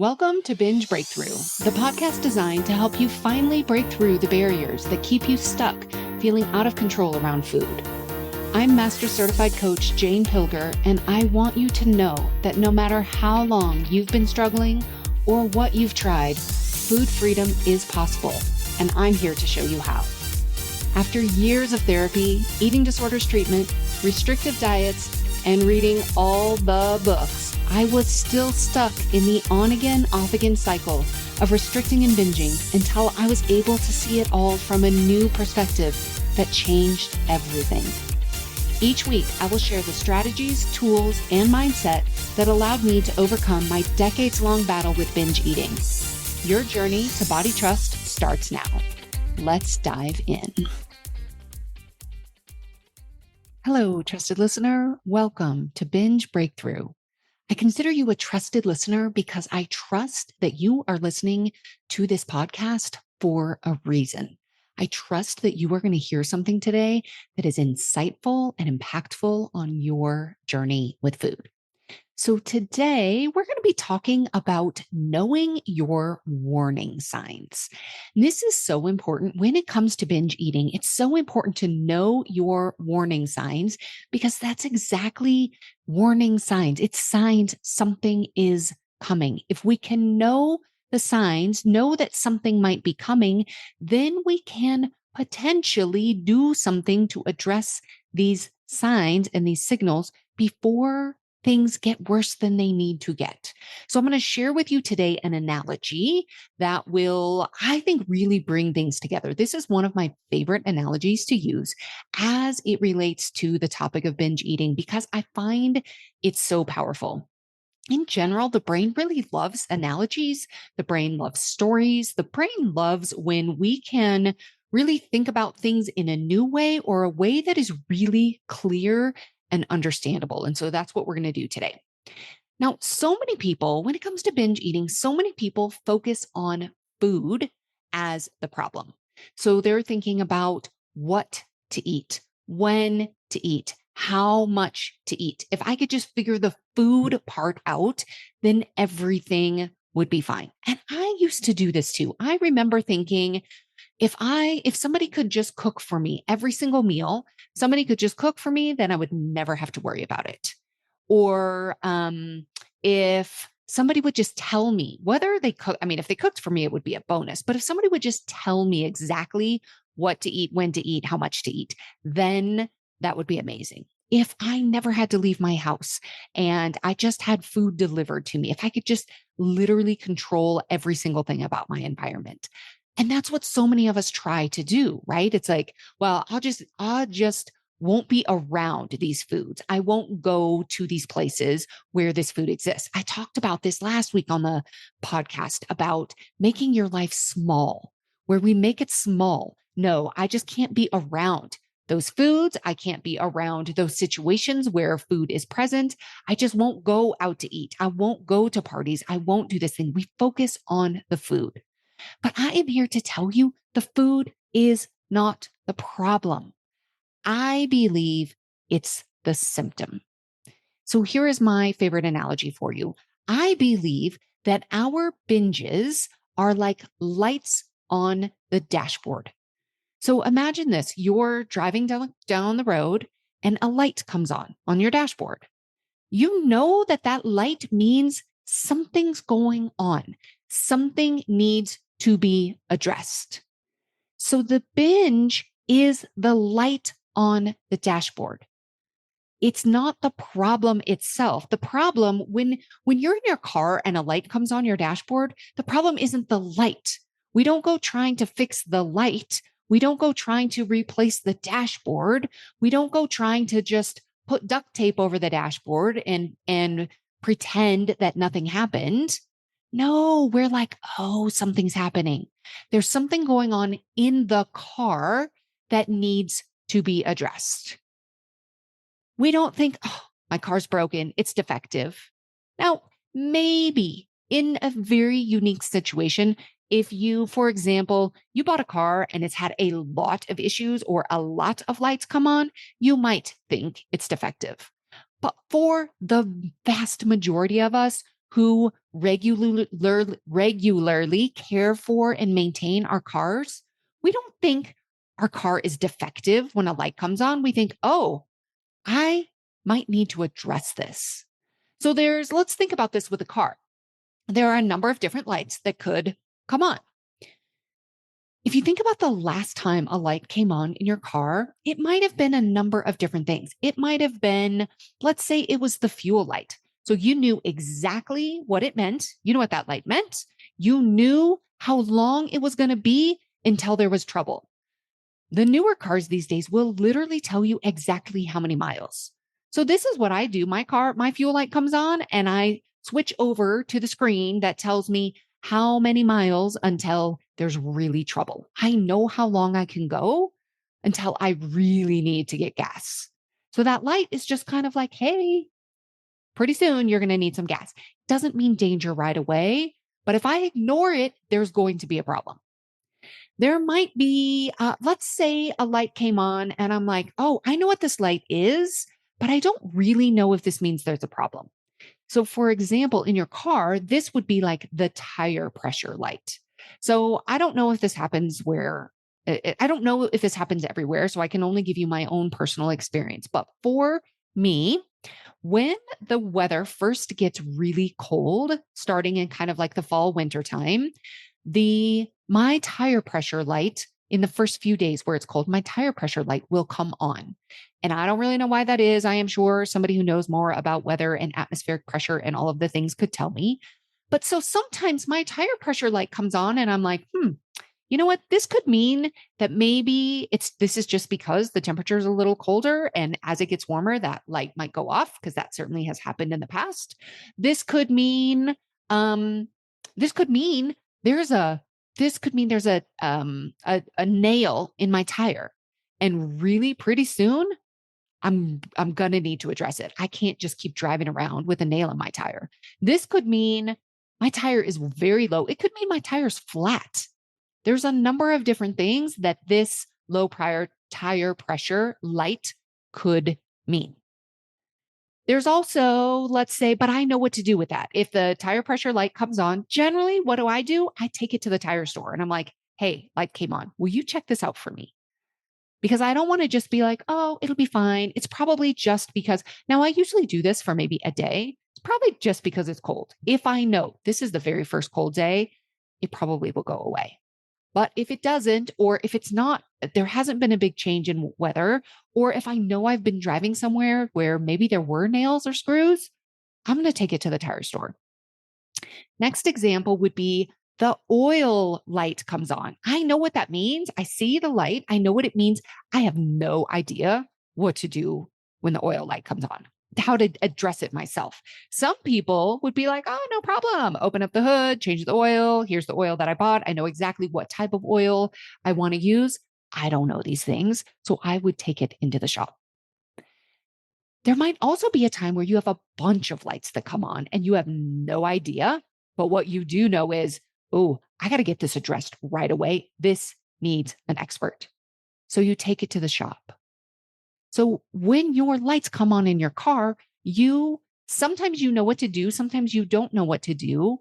Welcome to Binge Breakthrough, the podcast designed to help you finally break through the barriers that keep you stuck, feeling out of control around food. I'm Master Certified Coach Jane Pilger, and I want you to know that no matter how long you've been struggling or what you've tried, food freedom is possible, and I'm here to show you how. After years of therapy, eating disorders treatment, restrictive diets, and reading all the books, I was still stuck in the on-again, off-again cycle of restricting and binging until I was able to see it all from a new perspective that changed everything. Each week, I will share the strategies, tools, and mindset that allowed me to overcome my decades-long battle with binge eating. Your journey to body trust starts now. Let's dive in. Hello, trusted listener. Welcome to Binge Breakthrough. I consider you a trusted listener because I trust that you are listening to this podcast for a reason. I trust that you are going to hear something today that is insightful and impactful on your journey with food. So today we're going to be talking about knowing your warning signs. And this is so important when it comes to binge eating. It's so important to know your warning signs because that's exactly warning signs. It's signs something is coming. If we can know the signs, know that something might be coming, then we can potentially do something to address these signs and these signals before things get worse than they need to get. So I'm going to share with you today an analogy that will, I think, really bring things together. This is one of my favorite analogies to use as it relates to the topic of binge eating because I find it's so powerful. In general, the brain really loves analogies. The brain loves stories. The brain loves when we can really think about things in a new way or a way that is really clear and understandable. And so that's what we're going to do today. Now, so many people, when it comes to binge eating, so many people focus on food as the problem. So they're thinking about what to eat, when to eat, how much to eat. If I could just figure the food part out, then everything would be fine. And I used to do this too. I remember thinking, if somebody could just cook for me every single meal, somebody could just cook for me, then I would never have to worry about it. Or if somebody would just tell me whether they cook, if they cooked for me, it would be a bonus. But if somebody would just tell me exactly what to eat, when to eat, how much to eat, then that would be amazing. If I never had to leave my house and I just had food delivered to me, if I could just literally control every single thing about my environment. And that's what so many of us try to do, right? It's like, well, I'll just won't be around these foods. I won't go to these places where this food exists. I talked about this last week on the podcast about making your life small, where we make it small. No, I just can't be around those foods. I can't be around those situations where food is present. I just won't go out to eat. I won't go to parties. I won't do this thing. We focus on the food. But I am here to tell you the food is not the problem. I believe it's the symptom. So here is my favorite analogy for you. I believe that our binges are like lights on the dashboard. So imagine this, you're driving down the road and a light comes on your dashboard. You know that light means something's going on. Something needs to be addressed. So the binge is the light on the dashboard. It's not the problem itself. The problem, when you're in your car and a light comes on your dashboard, the problem isn't the light. We don't go trying to fix the light. We don't go trying to replace the dashboard. We don't go trying to just put duct tape over the dashboard and pretend that nothing happened. No, we're like, oh, something's happening. There's something going on in the car that needs to be addressed. We don't think, oh, my car's broken, it's defective. Now, maybe in a very unique situation, if you, for example, you bought a car and it's had a lot of issues or a lot of lights come on, you might think it's defective. But for the vast majority of us, who regularly care for and maintain our cars, we don't think our car is defective when a light comes on. We think, oh, I might need to address this. So let's think about this with a car. There are a number of different lights that could come on. If you think about the last time a light came on in your car, it might have been a number of different things. It might have been, let's say it was the fuel light. So you knew exactly what it meant. You know what that light meant. You knew how long it was going to be until there was trouble. The newer cars these days will literally tell you exactly how many miles. So this is what I do. My fuel light comes on and I switch over to the screen that tells me how many miles until there's really trouble. I know how long I can go until I really need to get gas. So that light is just kind of like, hey, pretty soon you're going to need some gas. Doesn't mean danger right away, but if I ignore it, there's going to be a problem. There might be, let's say a light came on and I'm like, oh, I know what this light is, but I don't really know if this means there's a problem. So for example, in your car, this would be like the tire pressure light. So I don't know if this happens I don't know if this happens everywhere. So I can only give you my own personal experience. But for me, when the weather first gets really cold, starting in kind of like the fall, winter time, my tire pressure light in the first few days where it's cold, my tire pressure light will come on. And I don't really know why that is. I am sure somebody who knows more about weather and atmospheric pressure and all of the things could tell me. But so sometimes my tire pressure light comes on and I'm like, you know what? This could mean that maybe this is just because the temperature is a little colder. And as it gets warmer, that light might go off because that certainly has happened in the past. This could mean, this could mean there's a nail in my tire. And really pretty soon, I'm going to need to address it. I can't just keep driving around with a nail in my tire. This could mean my tire is very low. It could mean my tire's flat. There's a number of different things that this low tire pressure light could mean. There's also, let's say, but I know what to do with that. If the tire pressure light comes on, generally, what do? I take it to the tire store and I'm like, hey, light came on. Will you check this out for me? Because I don't want to just be like, oh, it'll be fine. It's probably just because now I usually do this for maybe a day. It's probably just because it's cold. If I know this is the very first cold day, it probably will go away. But if it doesn't, or if it's not, there hasn't been a big change in weather, or if I know I've been driving somewhere where maybe there were nails or screws, I'm going to take it to the tire store. Next example would be the oil light comes on. I know what that means. I see the light. I know what it means. I have no idea what to do when the oil light comes on, how to address it myself. Some people would be like, oh, no problem. Open up the hood, change the oil. Here's the oil that I bought. I know exactly what type of oil I want to use. I don't know these things. So I would take it into the shop. There might also be a time where you have a bunch of lights that come on and you have no idea. But what you do know is, oh, I got to get this addressed right away. This needs an expert. So you take it to the shop. So when your lights come on in your car, sometimes you know what to do. Sometimes you don't know what to do.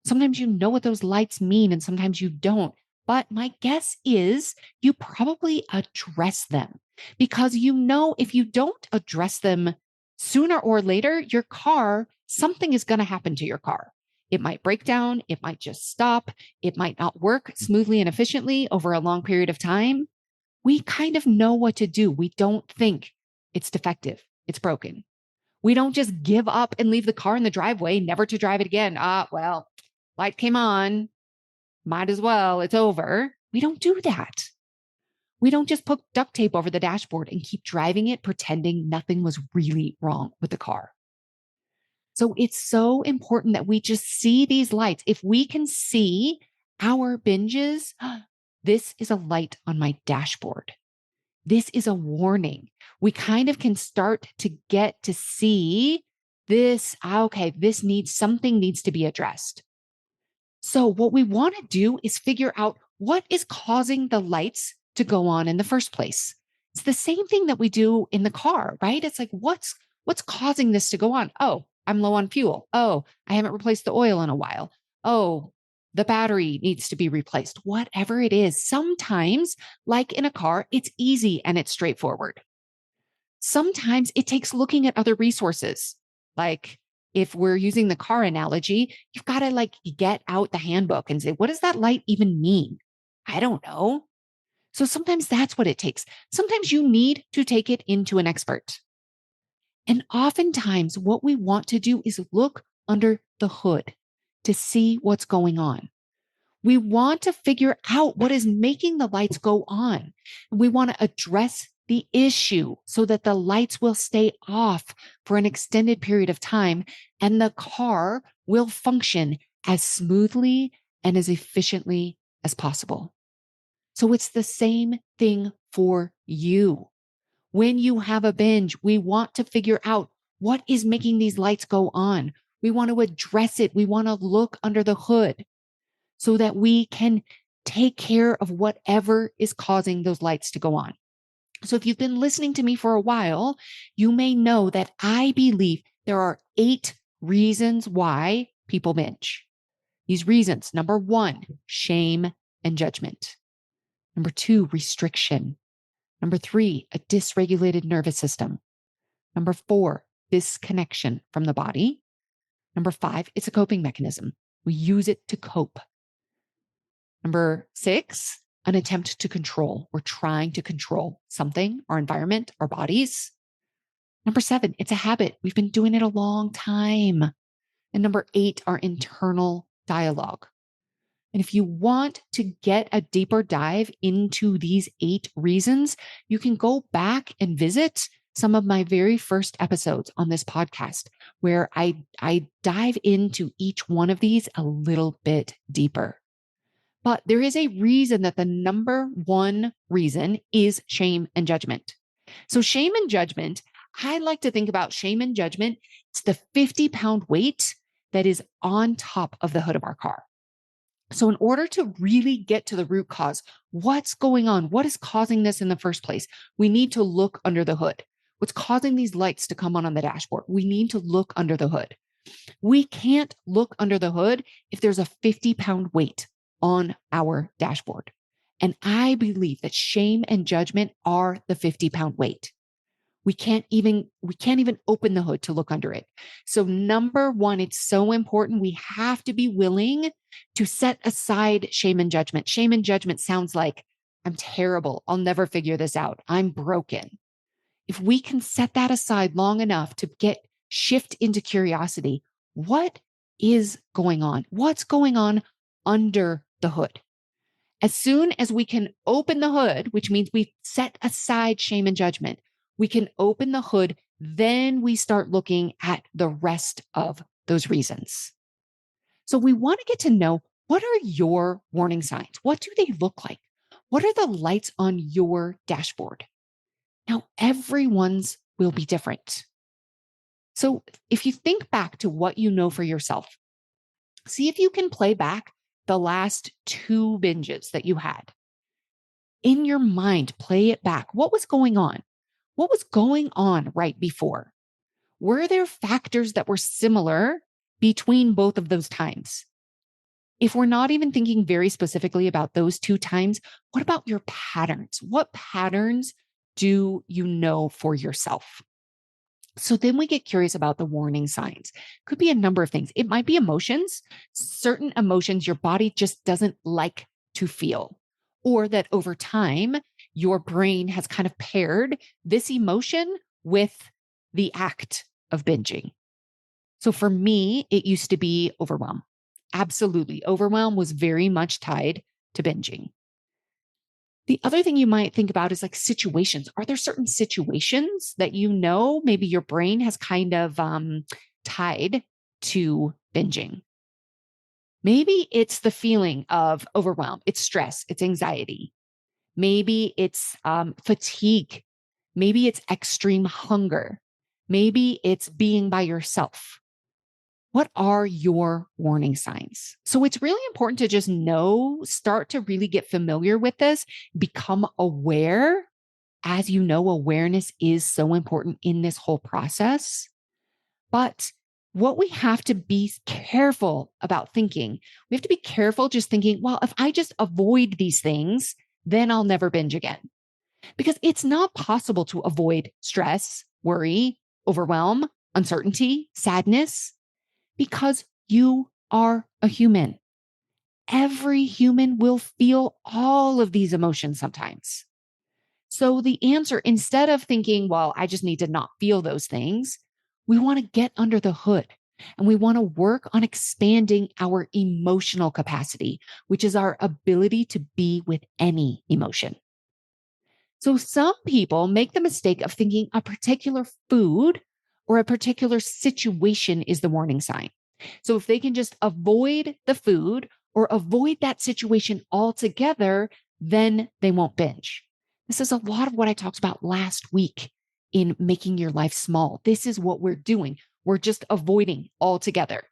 Sometimes you know what those lights mean and sometimes you don't. But my guess is you probably address them because you know if you don't address them sooner or later, your car, something is going to happen to your car. It might break down. It might just stop. It might not work smoothly and efficiently over a long period of time. We kind of know what to do. We don't think it's defective. It's broken. We don't just give up and leave the car in the driveway, never to drive it again. Well, light came on. Might as well. It's over. We don't do that. We don't just put duct tape over the dashboard and keep driving it, pretending nothing was really wrong with the car. So it's so important that we just see these lights. If we can see our binges, this is a light on my dashboard. This is a warning. We kind of can start to get to see this. Okay, something needs to be addressed. So what we want to do is figure out what is causing the lights to go on in the first place. It's the same thing that we do in the car, right? It's like, what's causing this to go on? Oh, I'm low on fuel. Oh, I haven't replaced the oil in a while. Oh, the battery needs to be replaced. Whatever it is, sometimes, like in a car, it's easy and it's straightforward. Sometimes it takes looking at other resources. Like if we're using the car analogy, you've got to like get out the handbook and say, what does that light even mean? I don't know. So sometimes that's what it takes. Sometimes you need to take it into an expert. And oftentimes, what we want to do is look under the hood to see what's going on. We want to figure out what is making the lights go on. We want to address the issue so that the lights will stay off for an extended period of time and the car will function as smoothly and as efficiently as possible. So it's the same thing for you. When you have a binge, we want to figure out what is making these lights go on. We want to address it. We want to look under the hood so that we can take care of whatever is causing those lights to go on. So if you've been listening to me for a while, you may know that I believe there are 8 reasons why people binge. These reasons: number 1, shame and judgment. Number 2, restriction. Number 3, a dysregulated nervous system. Number 4, disconnection from the body. Number 5, it's a coping mechanism. We use it to cope. Number 6, an attempt to control. We're trying to control something, our environment, our bodies. Number 7, it's a habit. We've been doing it a long time. And number 8, our internal dialogue. And if you want to get a deeper dive into these 8 reasons, you can go back and visit some of my very first episodes on this podcast, where I dive into each one of these a little bit deeper. But there is a reason that the number 1 reason is shame and judgment. So shame and judgment, I like to think about shame and judgment. It's the 50-pound weight that is on top of the hood of our car. So in order to really get to the root cause, what's going on? What is causing this in the first place? We need to look under the hood. What's causing these lights to come on the dashboard? We need to look under the hood. We can't look under the hood if there's a 50-pound weight on our dashboard. And I believe that shame and judgment are the 50-pound weight. We can't even open the hood to look under it. So number 1, it's so important. We have to be willing to set aside shame and judgment. Shame and judgment sounds like, I'm terrible. I'll never figure this out. I'm broken. If we can set that aside long enough to shift into curiosity, what is going on? What's going on under the hood? As soon as we can open the hood, which means we set aside shame and judgment, we can open the hood, then we start looking at the rest of those reasons. So we want to get to know, what are your warning signs? What do they look like? What are the lights on your dashboard? Now, everyone's will be different. So if you think back to what you know for yourself, see if you can play back the last 2 binges that you had. In your mind, play it back. What was going on? What was going on right before? Were there factors that were similar between both of those times? If we're not even thinking very specifically about those 2 times, what about your patterns? What patterns do you know for yourself? So then we get curious about the warning signs. Could be a number of things. It might be emotions, certain emotions your body just doesn't like to feel, or that over time, your brain has kind of paired this emotion with the act of binging. So for me, it used to be overwhelm. Absolutely. Overwhelm was very much tied to binging. The other thing you might think about is like situations. Are there certain situations that maybe your brain has kind of tied to binging? Maybe it's the feeling of overwhelm. It's stress. It's anxiety. Maybe it's fatigue. Maybe it's extreme hunger. Maybe it's being by yourself. What are your warning signs? So it's really important to just start to really get familiar with this, become aware. As you know, awareness is so important in this whole process. But what we have to be careful about thinking, we have to be careful just thinking, well, if I just avoid these things, then I'll never binge again. Because it's not possible to avoid stress, worry, overwhelm, uncertainty, sadness, because you are a human. Every human will feel all of these emotions sometimes. So the answer, instead of thinking, well, I just need to not feel those things, we want to get under the hood and we want to work on expanding our emotional capacity, which is our ability to be with any emotion. So some people make the mistake of thinking a particular food or a particular situation is the warning sign. So if they can just avoid the food or avoid that situation altogether, then they won't binge. This is a lot of what I talked about last week in making your life small. This is what we're doing. We're just avoiding altogether.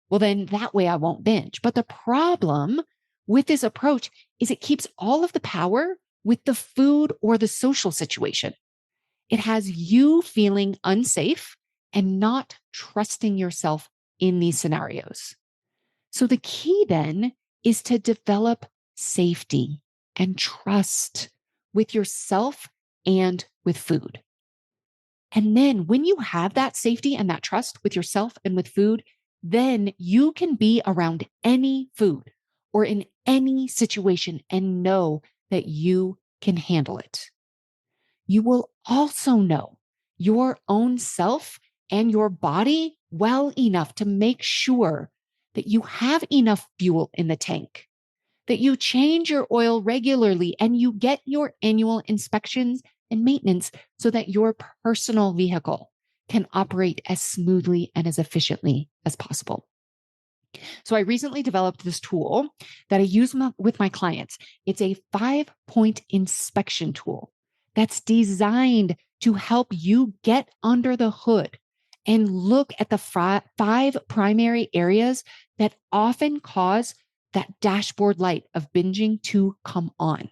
Well, then that way I won't binge. But the problem with this approach is it keeps all of the power with the food or the social situation. It has you feeling unsafe and not trusting yourself in these scenarios. So the key then is to develop safety and trust with yourself and with food. And then when you have that safety and that trust with yourself and with food, then you can be around any food or in any situation and know that you can handle it. You will also know your own self and your body well enough to make sure that you have enough fuel in the tank, that you change your oil regularly and you get your annual inspections and maintenance so that your personal vehicle can operate as smoothly and as efficiently as possible. So I recently developed this tool that I use with my clients. It's a 5-point inspection tool that's designed to help you get under the hood and look at the 5 primary areas that often cause that dashboard light of binging to come on.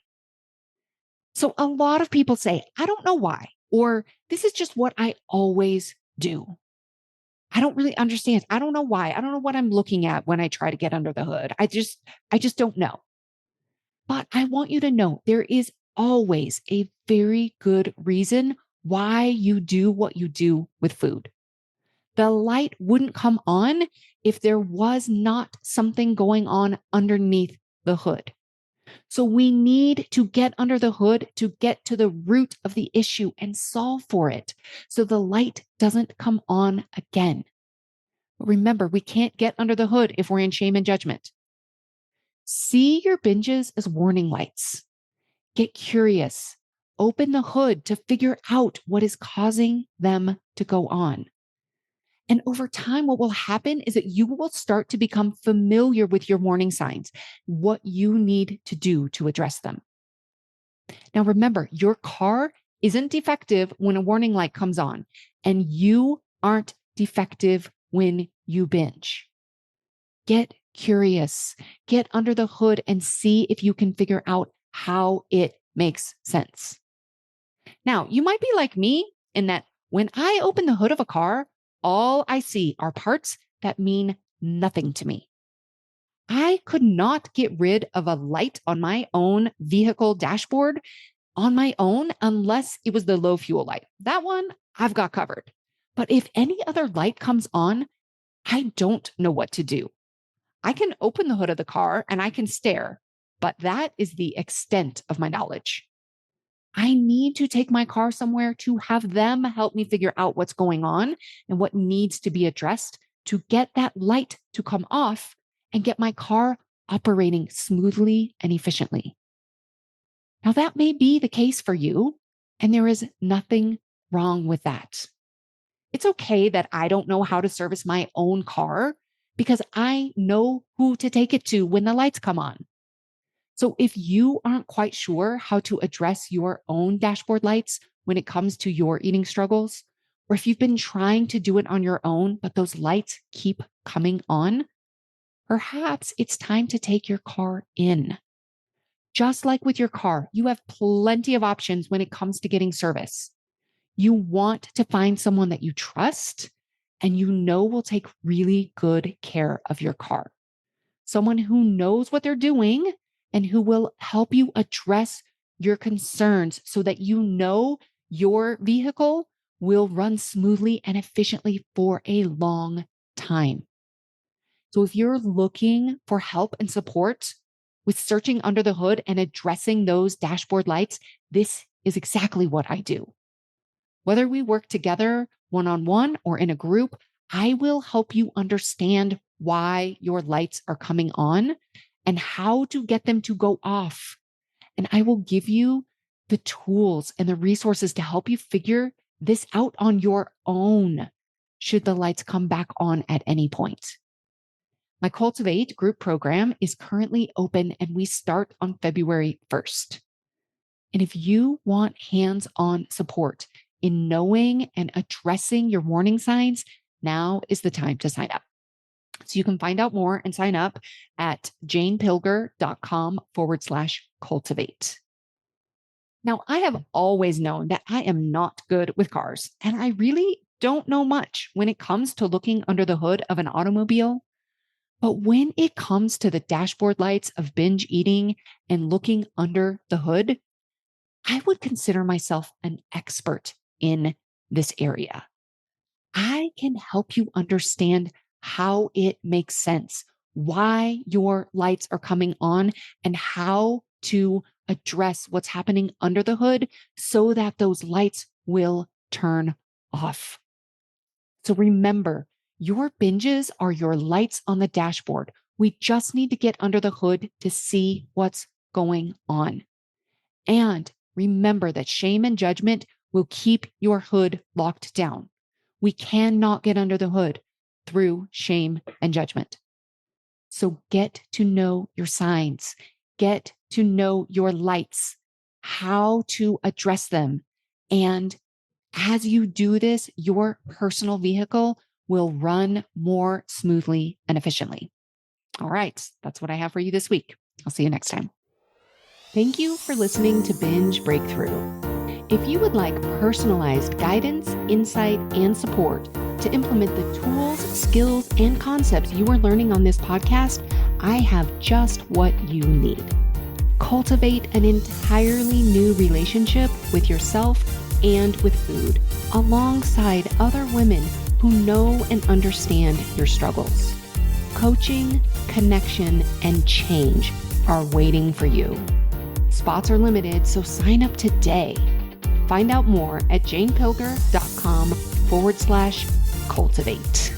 So a lot of people say, I don't know why, or this is just what I always do. I don't really understand. I don't know why. I don't know what I'm looking at when I try to get under the hood. I just don't know. But I want you to know there is always a very good reason why you do what you do with food. The light wouldn't come on if there was not something going on underneath the hood. So we need to get under the hood to get to the root of the issue and solve for it so the light doesn't come on again. But remember, we can't get under the hood if we're in shame and judgment. See your binges as warning lights. Get curious. Open the hood to figure out what is causing them to go on. And over time, what will happen is that you will start to become familiar with your warning signs, what you need to do to address them. Now, remember, your car isn't defective when a warning light comes on, and you aren't defective when you binge. Get curious, get under the hood and see if you can figure out how it makes sense. Now, you might be like me in that when I open the hood of a car, all I see are parts that mean nothing to me. I could not get rid of a light on my own vehicle dashboard on my own unless it was the low fuel light. That one I've got covered. But if any other light comes on, I don't know what to do. I can open the hood of the car and I can stare, but that is the extent of my knowledge. I need to take my car somewhere to have them help me figure out what's going on and what needs to be addressed to get that light to come off and get my car operating smoothly and efficiently. Now, that may be the case for you, and there is nothing wrong with that. It's okay that I don't know how to service my own car because I know who to take it to when the lights come on. So if you aren't quite sure how to address your own dashboard lights when it comes to your eating struggles, or if you've been trying to do it on your own, but those lights keep coming on, perhaps it's time to take your car in. Just like with your car, you have plenty of options when it comes to getting service. You want to find someone that you trust and you know will take really good care of your car. Someone who knows what they're doing and who will help you address your concerns so that you know your vehicle will run smoothly and efficiently for a long time. So if you're looking for help and support with searching under the hood and addressing those dashboard lights, this is exactly what I do. Whether we work together one-on-one or in a group, I will help you understand why your lights are coming on and how to get them to go off. And I will give you the tools and the resources to help you figure this out on your own should the lights come back on at any point. My Cultivate group program is currently open and we start on February 1st. And if you want hands-on support in knowing and addressing your warning signs, now is the time to sign up. So you can find out more and sign up at janepilger.com/cultivate. Now, I have always known that I am not good with cars, and I really don't know much when it comes to looking under the hood of an automobile. But when it comes to the dashboard lights of binge eating and looking under the hood, I would consider myself an expert in this area. I can help you understand how it makes sense, why your lights are coming on, and how to address what's happening under the hood so that those lights will turn off. So remember, your binges are your lights on the dashboard. We just need to get under the hood to see what's going on. And remember that shame and judgment will keep your hood locked down. We cannot get under the hood through shame and judgment. So get to know your signs, get to know your lights, how to address them. And as you do this, your personal vehicle will run more smoothly and efficiently. All right, that's what I have for you this week. I'll see you next time. Thank you for listening to Binge Breakthrough. If you would like personalized guidance, insight, and support to implement the tools, skills, and concepts you are learning on this podcast, I have just what you need. Cultivate an entirely new relationship with yourself and with food, alongside other women who know and understand your struggles. Coaching, connection, and change are waiting for you. Spots are limited, so sign up today. Find out more at janepilger.com/cultivate.